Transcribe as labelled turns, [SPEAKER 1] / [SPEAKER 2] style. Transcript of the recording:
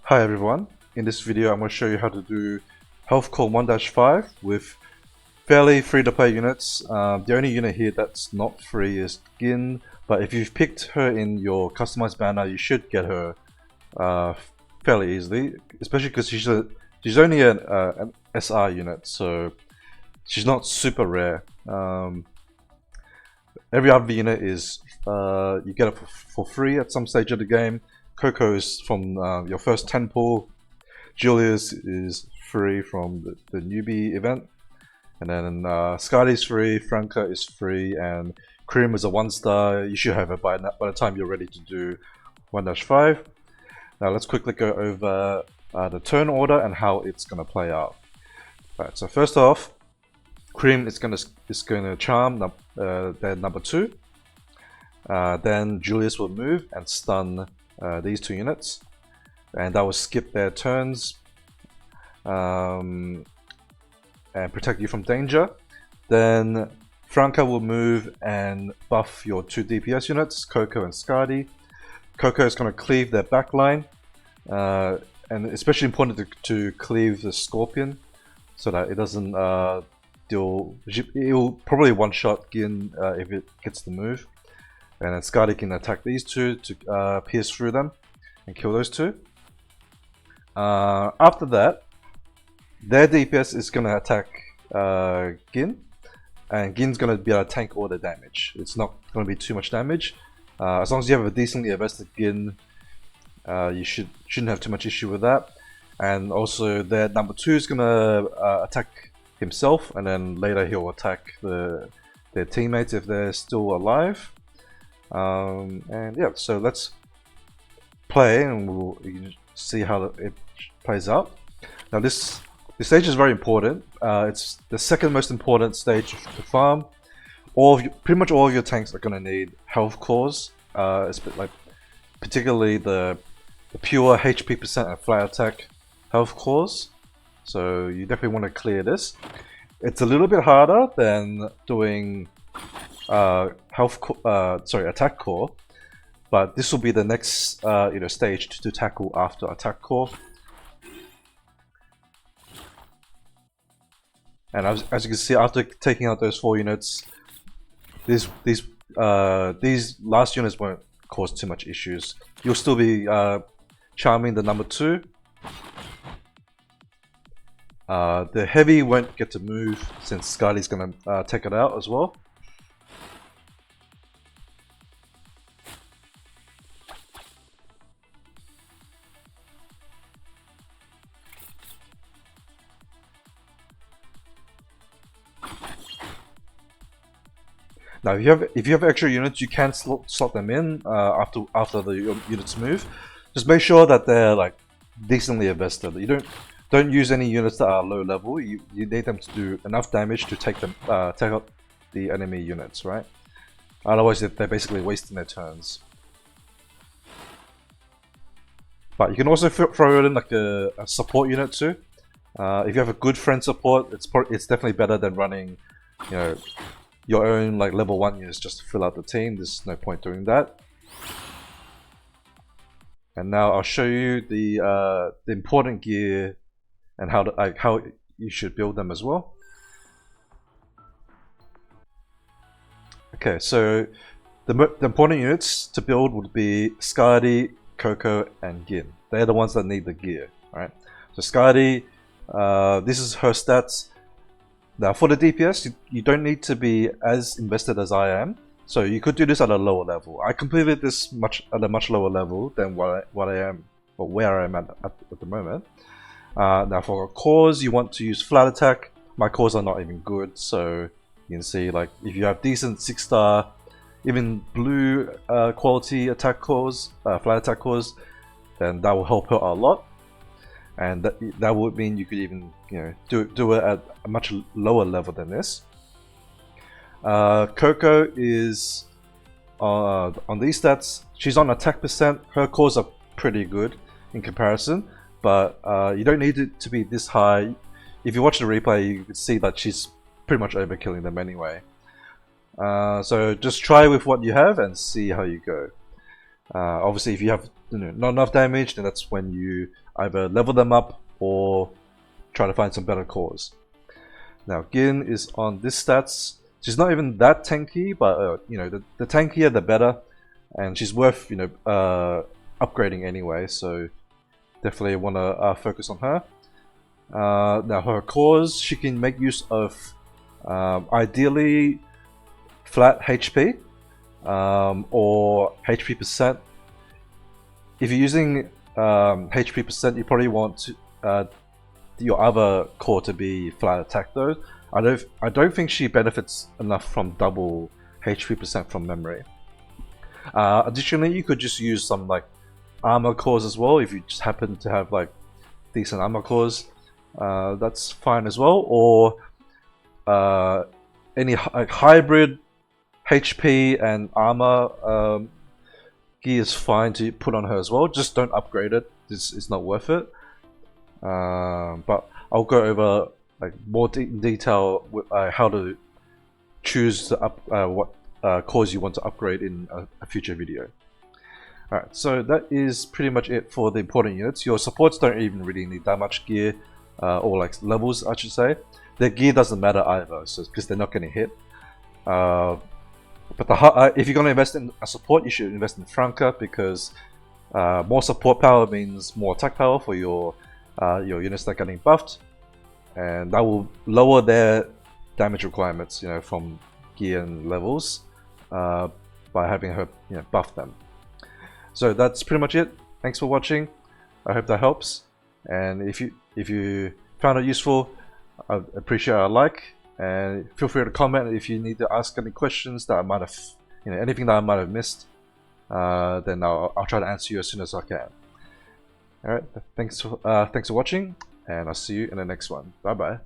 [SPEAKER 1] Hi everyone, in this video I'm going to show you how to do Health Core 1-5 with fairly free to play units. The only unit here that's not free is Gin, but if you've picked her in your customized banner you should get her fairly easily, especially because she's only an SR unit, so she's not super rare. Every other unit is you get it for free at some stage of the game. Coco is from your first 10 pool. Julius is free from the newbie event. And then Skadi is free, Franca is free, and Crim is a 1-star. You should have it by the time you're ready to do 1-5. Now let's quickly go over the turn order and how it's going to play out. Right, so first off, Crim is going to charm their number 2. Then Julius will move and stun these 2 units, and that will skip their turns and protect you from danger. Then Franca will move and buff your 2 DPS units, Coco and Skadi. Coco is going to cleave their backline, and especially important to cleave the Scorpion so that it doesn't deal. It will probably one-shot Gin if it gets the move. And then Skadi can attack these 2 to pierce through them and kill those 2. After that, their DPS is going to attack Gin, and Gin's going to be able to tank all the damage. It's not going to be too much damage. As long as you have a decently invested Gin, you shouldn't have too much issue with that. And also their number 2 is going to attack himself, and then later he'll attack their teammates if they're still alive. And yeah, so let's play and we'll see how it plays out. Now this stage is very important. It's the second most important stage to farm. Pretty much all of your tanks are going to need health cores, particularly the pure HP percent and flat attack health cores. So you definitely want to clear this. It's a little bit harder than doing attack core, but this will be the next stage to tackle after attack core. And as you can see, after taking out those 4 units, these last units won't cause too much issues. You'll still be charming the number 2. The heavy won't get to move since Skadi's gonna take it out as well. Now, if you have extra units, you can slot them in after the units move. Just make sure that they're like decently invested. You don't use any units that are low level. You need them to do enough damage to take out the enemy units, right? Otherwise, they're basically wasting their turns. But you can also throw in like a support unit too. If you have a good friend support, it's definitely better than running, your own like level 1 units just to fill out the team. There's no point doing that. And now I'll show you the important gear and how you should build them as well. Okay, so the important units to build would be Skadi, Coco, and Gin. They're the ones that need the gear, right? So Skadi, this is her stats. Now for the DPS, you don't need to be as invested as I am, so you could do this at a lower level. I completed this at a much lower level than what I am, or where I am at the moment. Now for cores, you want to use flat attack. My cores are not even good, so you can see like if you have decent 6-star, even blue quality attack cores, flat attack cores, then that will help her a lot. And that would mean you could even do it at a much lower level than this. Coco is on these stats. She's on attack percent. Her cores are pretty good in comparison, but you don't need it to be this high. If you watch the replay, you can see that she's pretty much overkilling them anyway. So just try with what you have and see how you go. Obviously, if you have not enough damage, then that's when you either level them up or try to find some better cores. Now Gin is on this stats. She's not even that tanky, but the tankier the better, and she's worth upgrading anyway. So definitely want to focus on her. Now her cores, she can make use of ideally flat HP or HP percent. If you're using HP percent, you probably want your other core to be flat attack though. I don't think she benefits enough from double HP percent from memory. Additionally, you could just use some like armor cores as well if you just happen to have like decent armor cores. That's fine as well. Or any hybrid HP and armor gear is fine to put on her as well. Just don't upgrade it. It's not worth it. But I'll go over like more detail with how to choose what cores you want to upgrade in a future video. Alright, so that is pretty much it for the important units. Your supports don't even really need that much gear, or like levels I should say. Their gear doesn't matter either, so because they're not getting hit. But if you're going to invest in a support, you should invest in Franca, because more support power means more attack power for your units that are getting buffed, and that will lower their damage requirements, from gear and levels, by having her, buff them. So that's pretty much it. Thanks for watching. I hope that helps, and if you found it useful, I appreciate a like, and feel free to comment if you need to ask any questions that I might have, anything that I might have missed. Then I'll try to answer you as soon as I can. Alright, thanks for watching, and I'll see you in the next one. Bye bye.